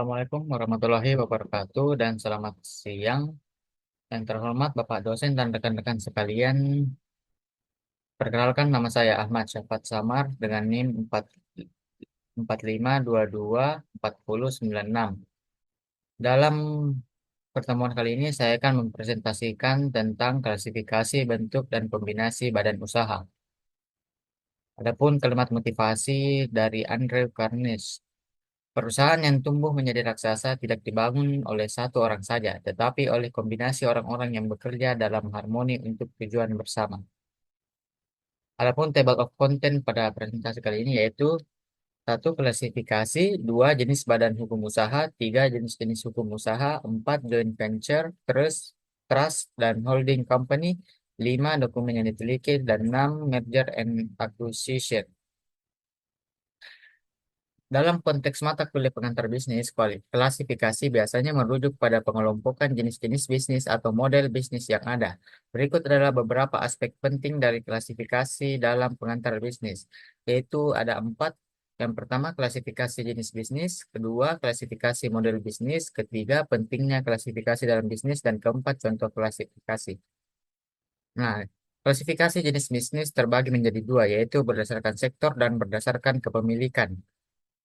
Assalamualaikum warahmatullahi wabarakatuh dan selamat siang yang terhormat Bapak dosen dan rekan-rekan sekalian. Perkenalkan nama saya Ahmad Syafat Samar dengan NIM 45224096. Dalam pertemuan kali ini saya akan mempresentasikan tentang klasifikasi bentuk dan kombinasi badan usaha. Adapun kalimat motivasi dari Andrew Carnegie. Perusahaan yang tumbuh menjadi raksasa tidak dibangun oleh satu orang saja, tetapi oleh kombinasi orang-orang yang bekerja dalam harmoni untuk tujuan bersama. Adapun table of content pada presentasi kali ini yaitu satu klasifikasi, dua jenis badan hukum usaha, tiga jenis-jenis hukum usaha, empat joint venture, trust dan holding company, lima dokumen yang diteliti, dan enam merger and acquisition. Dalam konteks mata kuliah pengantar bisnis, klasifikasi biasanya merujuk pada pengelompokan jenis-jenis bisnis atau model bisnis yang ada. Berikut adalah beberapa aspek penting dari klasifikasi dalam pengantar bisnis, yaitu ada empat. Yang pertama, klasifikasi jenis bisnis. Kedua, klasifikasi model bisnis. Ketiga, pentingnya klasifikasi dalam bisnis. Dan keempat, contoh klasifikasi. Nah, klasifikasi jenis bisnis terbagi menjadi dua, yaitu berdasarkan sektor dan berdasarkan kepemilikan.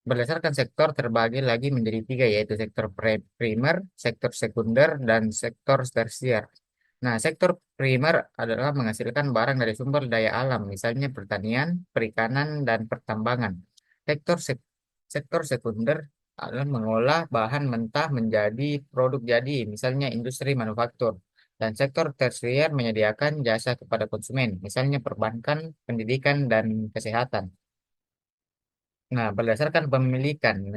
Berdasarkan sektor terbagi lagi menjadi tiga, yaitu sektor primer, sektor sekunder, dan sektor tersier. Nah, sektor primer adalah menghasilkan barang dari sumber daya alam, misalnya pertanian, perikanan, dan pertambangan. Sektor sekunder adalah mengolah bahan mentah menjadi produk jadi, misalnya industri manufaktur. Dan sektor tersier menyediakan jasa kepada konsumen, misalnya perbankan, pendidikan, dan kesehatan. Nah, berdasarkan pemilikan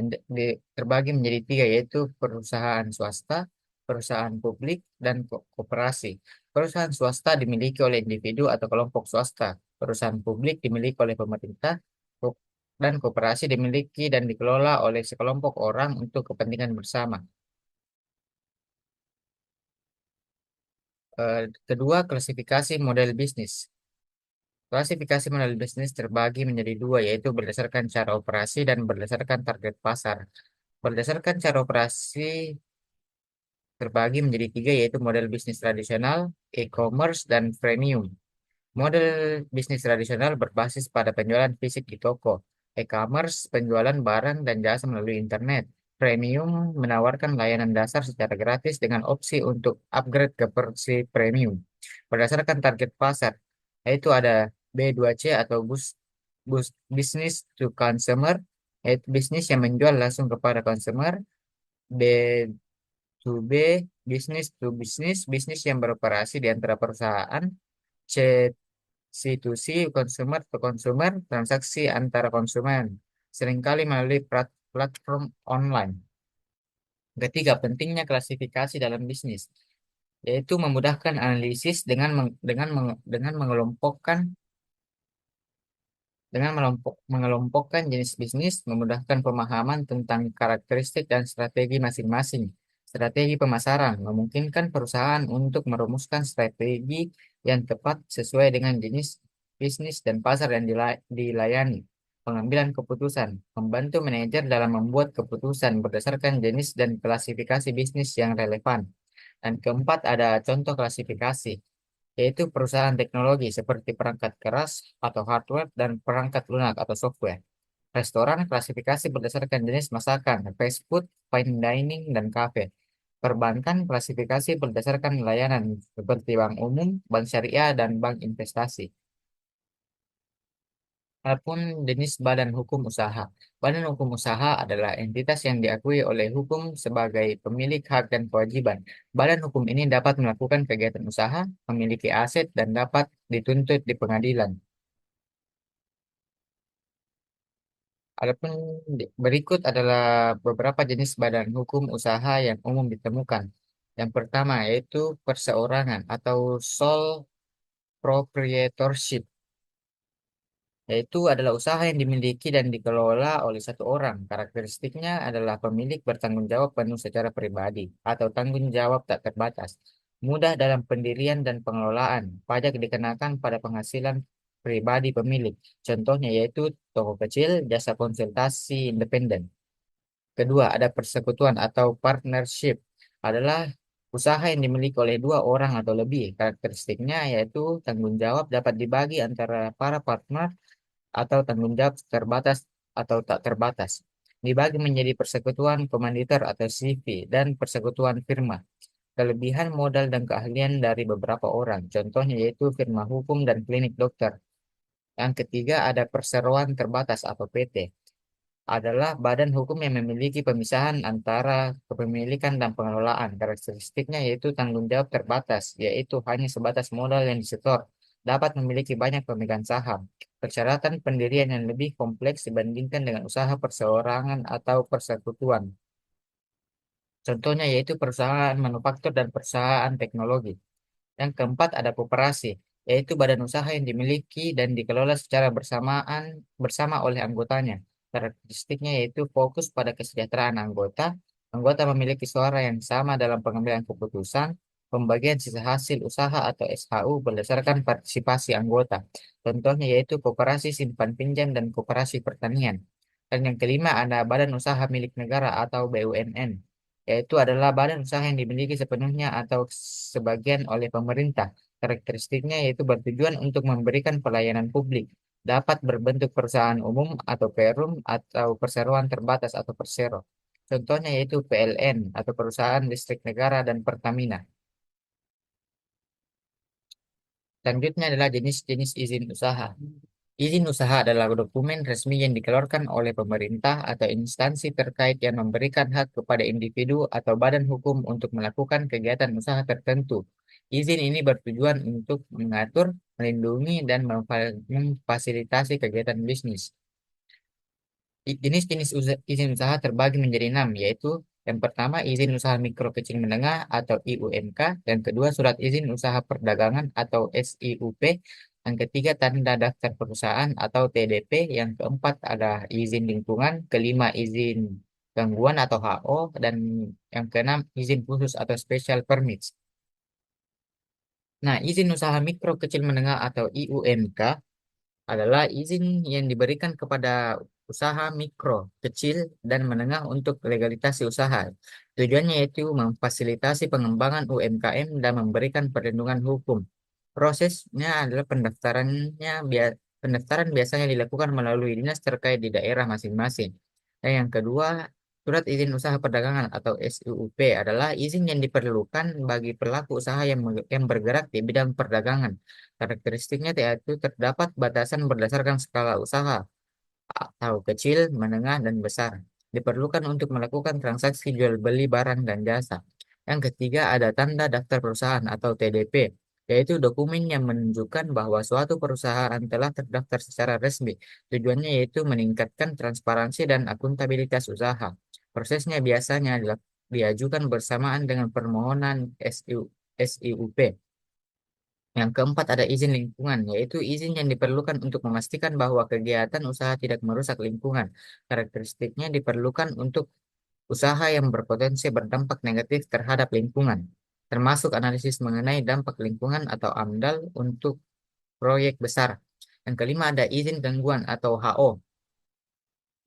terbagi menjadi tiga, yaitu perusahaan swasta, perusahaan publik, dan koperasi. Perusahaan swasta dimiliki oleh individu atau kelompok swasta. Perusahaan publik dimiliki oleh pemerintah, ko- dan koperasi dimiliki dan dikelola oleh sekelompok orang untuk kepentingan bersama. Kedua, klasifikasi model bisnis. Klasifikasi model bisnis terbagi menjadi dua, yaitu berdasarkan cara operasi dan berdasarkan target pasar. Berdasarkan cara operasi terbagi menjadi tiga, yaitu model bisnis tradisional, e-commerce, dan freemium. Model bisnis tradisional berbasis pada penjualan fisik di toko, e-commerce, penjualan barang dan jasa melalui internet. Premium menawarkan layanan dasar secara gratis dengan opsi untuk upgrade ke versi premium. Berdasarkan target pasar, yaitu ada B2C atau business to consumer, yaitu bisnis yang menjual langsung kepada consumer. B to B, business to business, bisnis yang beroperasi di antara perusahaan. C to C, consumer to consumer, transaksi antara konsumen, seringkali melalui platform online. Ketiga, pentingnya klasifikasi dalam bisnis, yaitu memudahkan analisis dengan mengelompokkan mengelompokkan jenis bisnis, memudahkan pemahaman tentang karakteristik dan strategi masing-masing. Strategi pemasaran memungkinkan perusahaan untuk merumuskan strategi yang tepat sesuai dengan jenis bisnis dan pasar yang dilayani. Pengambilan keputusan membantu manajer dalam membuat keputusan berdasarkan jenis dan klasifikasi bisnis yang relevan. Dan keempat, ada contoh klasifikasi, yaitu perusahaan teknologi seperti perangkat keras atau hardware dan perangkat lunak atau software. Restoran klasifikasi berdasarkan jenis masakan, fast food, fine dining, dan kafe. Perbankan klasifikasi berdasarkan layanan seperti bank umum, bank syariah, dan bank investasi. Adapun jenis badan hukum usaha. Badan hukum usaha adalah entitas yang diakui oleh hukum sebagai pemilik hak dan kewajiban. Badan hukum ini dapat melakukan kegiatan usaha, memiliki aset, dan dapat dituntut di pengadilan. Adapun berikut adalah beberapa jenis badan hukum usaha yang umum ditemukan. Yang pertama yaitu perseorangan atau sole proprietorship, yaitu adalah usaha yang dimiliki dan dikelola oleh satu orang. Karakteristiknya adalah pemilik bertanggung jawab penuh secara pribadi atau tanggung jawab tak terbatas. Mudah dalam pendirian dan pengelolaan. Pajak dikenakan pada penghasilan pribadi pemilik. Contohnya yaitu toko kecil, jasa konsultasi independen. Kedua, ada persekutuan atau partnership. Adalah usaha yang dimiliki oleh dua orang atau lebih. Karakteristiknya yaitu tanggung jawab dapat dibagi antara para partner atau tanggung jawab terbatas atau tak terbatas. Dibagi menjadi persekutuan komanditer atau CV dan persekutuan firma. Kelebihan modal dan keahlian dari beberapa orang. Contohnya yaitu firma hukum dan klinik dokter. Yang ketiga ada perseroan terbatas atau PT. Adalah badan hukum yang memiliki pemisahan antara kepemilikan dan pengelolaan. Karakteristiknya yaitu tanggung jawab terbatas, yaitu hanya sebatas modal yang disetor, dapat memiliki banyak pemegang saham. Persyaratan pendirian yang lebih kompleks dibandingkan dengan usaha perseorangan atau persekutuan. Contohnya yaitu perusahaan manufaktur dan perusahaan teknologi. Yang keempat ada koperasi, yaitu badan usaha yang dimiliki dan dikelola secara bersama oleh anggotanya. Karakteristiknya yaitu fokus pada kesejahteraan anggota. Anggota memiliki suara yang sama dalam pengambilan keputusan, pembagian sisa hasil usaha atau SHU berdasarkan partisipasi anggota. Contohnya yaitu koperasi simpan pinjam dan koperasi pertanian. Dan yang kelima ada badan usaha milik negara atau BUMN, yaitu adalah badan usaha yang dimiliki sepenuhnya atau sebagian oleh pemerintah. Karakteristiknya yaitu bertujuan untuk memberikan pelayanan publik, dapat berbentuk perusahaan umum atau perum atau perseroan terbatas atau persero. Contohnya yaitu PLN atau perusahaan listrik negara dan Pertamina. Selanjutnya adalah jenis-jenis izin usaha. Izin usaha adalah dokumen resmi yang dikeluarkan oleh pemerintah atau instansi terkait yang memberikan hak kepada individu atau badan hukum untuk melakukan kegiatan usaha tertentu. Izin ini bertujuan untuk mengatur, melindungi, dan memfasilitasi kegiatan bisnis. Jenis-jenis izin usaha terbagi menjadi enam, yaitu yang pertama izin usaha mikro kecil menengah atau IUMK, yang kedua surat izin usaha perdagangan atau SIUP, yang ketiga tanda daftar perusahaan atau TDP, yang keempat ada izin lingkungan, kelima izin gangguan atau HO, dan yang keenam izin khusus atau special permits. Nah, izin usaha mikro kecil menengah atau IUMK adalah izin yang diberikan kepada usaha mikro, kecil, dan menengah untuk legalisasi usaha. Tujuannya yaitu memfasilitasi pengembangan UMKM dan memberikan perlindungan hukum. Prosesnya adalah pendaftaran biasanya dilakukan melalui dinas terkait di daerah masing-masing. Dan yang kedua, surat izin usaha perdagangan atau SUUP adalah izin yang diperlukan bagi pelaku usaha yang bergerak di bidang perdagangan. Karakteristiknya yaitu terdapat batasan berdasarkan skala usaha atau kecil, menengah, dan besar. Diperlukan untuk melakukan transaksi jual beli barang dan jasa. Yang ketiga ada tanda daftar perusahaan atau TDP, yaitu dokumen yang menunjukkan bahwa suatu perusahaan telah terdaftar secara resmi. Tujuannya yaitu meningkatkan transparansi dan akuntabilitas usaha. Prosesnya biasanya diajukan bersamaan dengan permohonan SIUP. Yang keempat ada izin lingkungan, yaitu izin yang diperlukan untuk memastikan bahwa kegiatan usaha tidak merusak lingkungan. Karakteristiknya diperlukan untuk usaha yang berpotensi berdampak negatif terhadap lingkungan, termasuk analisis mengenai dampak lingkungan atau AMDAL untuk proyek besar. Yang kelima ada izin gangguan atau HO,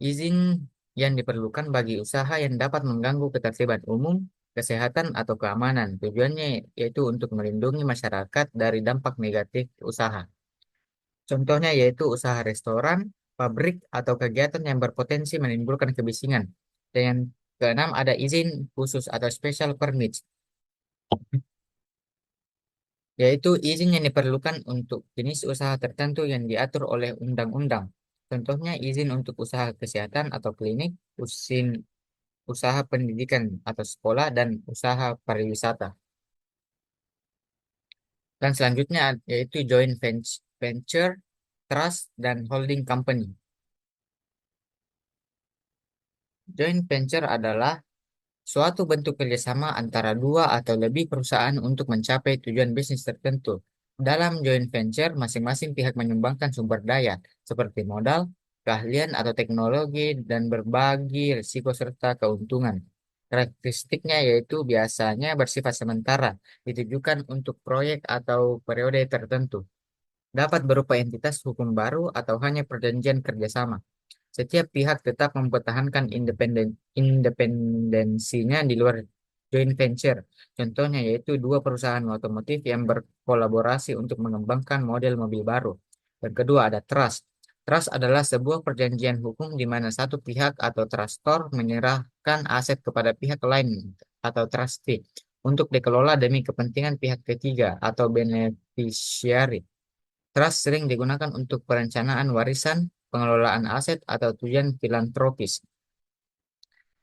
izin yang diperlukan bagi usaha yang dapat mengganggu ketertiban umum, kesehatan, atau keamanan. Tujuannya yaitu untuk melindungi masyarakat dari dampak negatif usaha. Contohnya yaitu usaha restoran, pabrik, atau kegiatan yang berpotensi menimbulkan kebisingan. Dan yang keenam ada izin khusus atau special permit, yaitu izin yang diperlukan untuk jenis usaha tertentu yang diatur oleh undang-undang. Contohnya izin untuk usaha kesehatan atau klinik, usaha pendidikan atau sekolah, dan usaha pariwisata. Dan selanjutnya yaitu joint venture, trust, dan holding company. Joint venture adalah suatu bentuk kerjasama antara dua atau lebih perusahaan untuk mencapai tujuan bisnis tertentu. Dalam joint venture, masing-masing pihak menyumbangkan sumber daya, seperti modal, keahlian atau teknologi, dan berbagi risiko serta keuntungan. Karakteristiknya yaitu biasanya bersifat sementara, ditujukan untuk proyek atau periode tertentu. Dapat berupa entitas hukum baru atau hanya perjanjian kerjasama. Setiap pihak tetap mempertahankan independensinya di luar joint venture. Contohnya yaitu dua perusahaan otomotif yang berkolaborasi untuk mengembangkan model mobil baru. Yang kedua ada trust. Trust adalah sebuah perjanjian hukum di mana satu pihak atau trustor menyerahkan aset kepada pihak lain atau trustee untuk dikelola demi kepentingan pihak ketiga atau beneficiary. Trust sering digunakan untuk perencanaan warisan, pengelolaan aset, atau tujuan filantropis.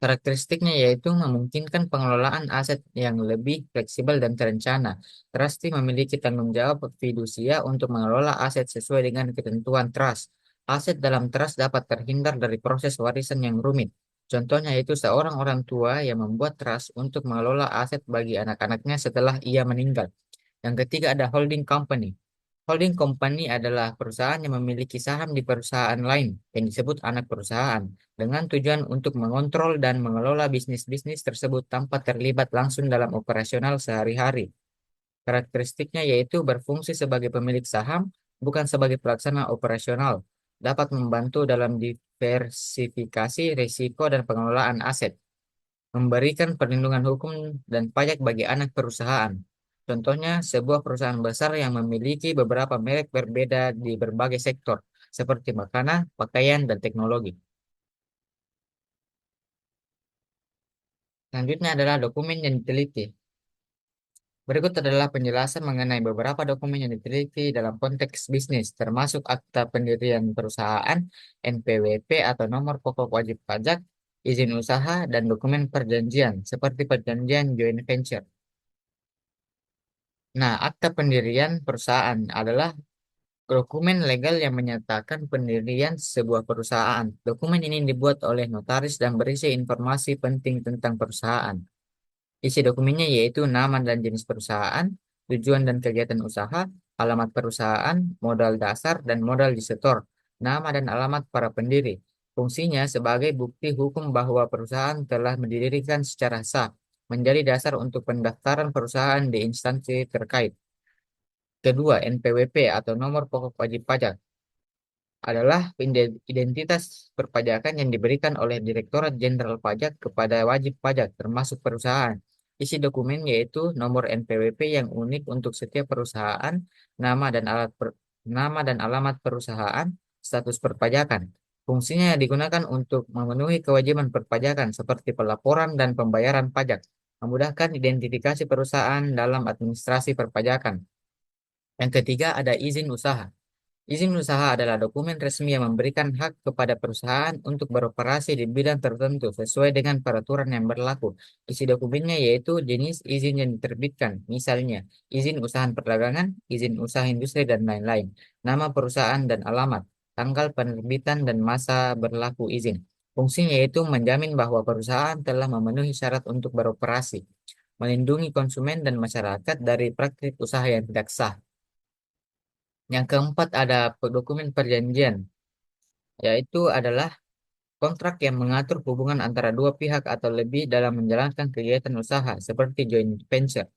Karakteristiknya yaitu memungkinkan pengelolaan aset yang lebih fleksibel dan terencana. Trustee memiliki tanggung jawab fidusia untuk mengelola aset sesuai dengan ketentuan trust. Aset dalam trust dapat terhindar dari proses warisan yang rumit. Contohnya yaitu seorang orang tua yang membuat trust untuk mengelola aset bagi anak-anaknya setelah ia meninggal. Yang ketiga ada holding company. Holding company adalah perusahaan yang memiliki saham di perusahaan lain yang disebut anak perusahaan dengan tujuan untuk mengontrol dan mengelola bisnis-bisnis tersebut tanpa terlibat langsung dalam operasional sehari-hari. Karakteristiknya yaitu berfungsi sebagai pemilik saham, bukan sebagai pelaksana operasional, dapat membantu dalam diversifikasi risiko dan pengelolaan aset, memberikan perlindungan hukum dan pajak bagi anak perusahaan. Contohnya, sebuah perusahaan besar yang memiliki beberapa merek berbeda di berbagai sektor, seperti makanan, pakaian, dan teknologi. Selanjutnya adalah dokumen yang diteliti. Berikut adalah penjelasan mengenai beberapa dokumen yang diteliti dalam konteks bisnis, termasuk akta pendirian perusahaan, NPWP atau nomor pokok wajib pajak, izin usaha, dan dokumen perjanjian, seperti perjanjian joint venture. Nah, akta pendirian perusahaan adalah dokumen legal yang menyatakan pendirian sebuah perusahaan. Dokumen ini dibuat oleh notaris dan berisi informasi penting tentang perusahaan. Isi dokumennya yaitu nama dan jenis perusahaan, tujuan dan kegiatan usaha, alamat perusahaan, modal dasar, dan modal disetor, nama dan alamat para pendiri. Fungsinya sebagai bukti hukum bahwa perusahaan telah didirikan secara sah, menjadi dasar untuk pendaftaran perusahaan di instansi terkait. Kedua, NPWP atau nomor pokok wajib pajak adalah identitas perpajakan yang diberikan oleh Direktorat Jenderal Pajak kepada wajib pajak termasuk perusahaan. Isi dokumen yaitu nomor NPWP yang unik untuk setiap perusahaan, nama dan nama dan alamat perusahaan, status perpajakan. Fungsinya digunakan untuk memenuhi kewajiban perpajakan seperti pelaporan dan pembayaran pajak, memudahkan identifikasi perusahaan dalam administrasi perpajakan. Yang ketiga ada izin usaha. Izin usaha adalah dokumen resmi yang memberikan hak kepada perusahaan untuk beroperasi di bidang tertentu sesuai dengan peraturan yang berlaku. Isi dokumennya yaitu jenis izin yang diterbitkan, misalnya izin usaha perdagangan, izin usaha industri, dan lain-lain. Nama perusahaan dan alamat, tanggal penerbitan dan masa berlaku izin. Fungsinya yaitu menjamin bahwa perusahaan telah memenuhi syarat untuk beroperasi, melindungi konsumen dan masyarakat dari praktik usaha yang tidak sah. Yang keempat ada dokumen perjanjian, yaitu adalah kontrak yang mengatur hubungan antara dua pihak atau lebih dalam menjalankan kegiatan usaha seperti joint venture.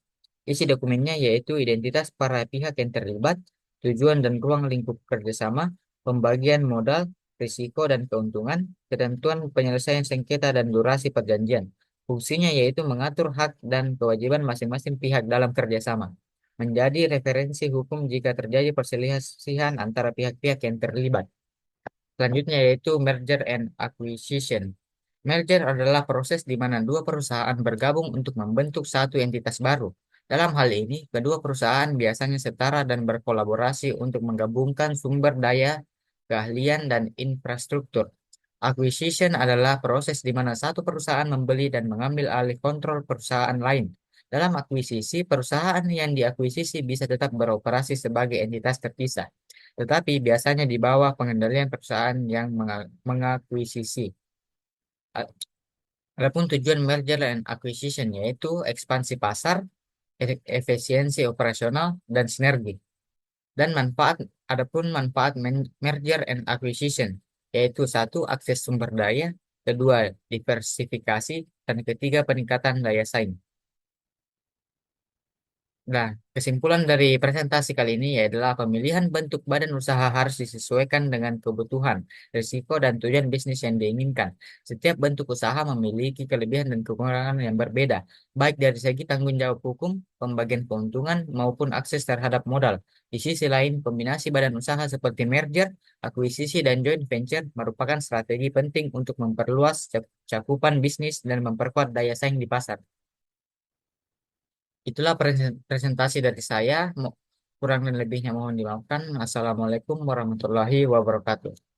Isi dokumennya yaitu identitas para pihak yang terlibat, tujuan dan ruang lingkup kerjasama, pembagian modal, risiko dan keuntungan, ketentuan penyelesaian sengketa dan durasi perjanjian. Fungsinya yaitu mengatur hak dan kewajiban masing-masing pihak dalam kerjasama. Menjadi referensi hukum jika terjadi perselisihan antara pihak-pihak yang terlibat. Selanjutnya yaitu merger and acquisition. Merger adalah proses di mana dua perusahaan bergabung untuk membentuk satu entitas baru. Dalam hal ini, kedua perusahaan biasanya setara dan berkolaborasi untuk menggabungkan sumber daya, keahlian, dan infrastruktur. Acquisition adalah proses di mana satu perusahaan membeli dan mengambil alih kontrol perusahaan lain. Dalam akuisisi, perusahaan yang diakuisisi bisa tetap beroperasi sebagai entitas terpisah, tetapi biasanya di bawah pengendalian perusahaan yang mengakuisisi. A- Adapun tujuan merger and acquisition yaitu ekspansi pasar, efisiensi operasional, dan sinergi. Dan manfaat merger and acquisition yaitu satu, akses sumber daya, kedua, diversifikasi, dan ketiga, peningkatan daya saing. Nah, kesimpulan dari presentasi kali ini adalah pemilihan bentuk badan usaha harus disesuaikan dengan kebutuhan, risiko, dan tujuan bisnis yang diinginkan. Setiap bentuk usaha memiliki kelebihan dan kekurangan yang berbeda, baik dari segi tanggung jawab hukum, pembagian keuntungan, maupun akses terhadap modal. Di sisi lain, kombinasi badan usaha seperti merger, akuisisi, dan joint venture merupakan strategi penting untuk memperluas cakupan bisnis dan memperkuat daya saing di pasar. Itulah presentasi dari saya. Kurang dan lebihnya mohon dimaafkan. Assalamualaikum warahmatullahi wabarakatuh.